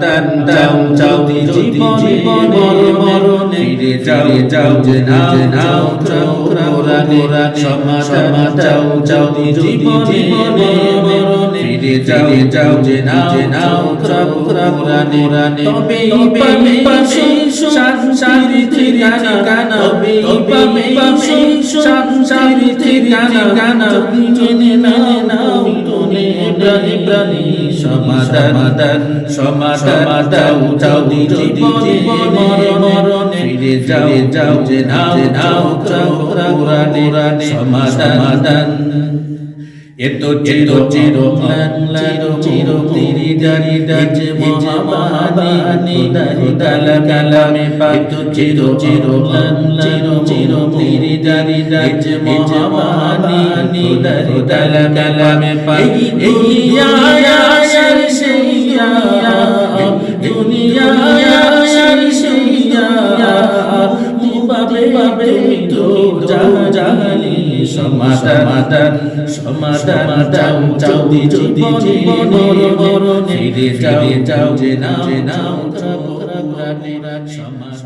তান যাও যাও জীবনে মরণে ফিরে যাও যে নাও কোরআনে সমাধান যাও যাও জীবনে মরণে ফিরে যাও যে নাও কোরআনে তবে পাবে শান্তি গানা তবে পাবে শান্তি গানা জেনে নাও তুমি প্রাণী সমাধান যাও জীবনে মরণে ফিরে যাও যে নাও কোরআনে সমাধান এতো চির তিরি দারি দাজে মহাবাণী কালামে এতো চির তিরি দারি দাজে মহাবাণী কালামে এই দুনিয়া পাবে তো জাহালি সমাধান যাও জীবনে মরণে ফিরে যাও যে নাও সমাধান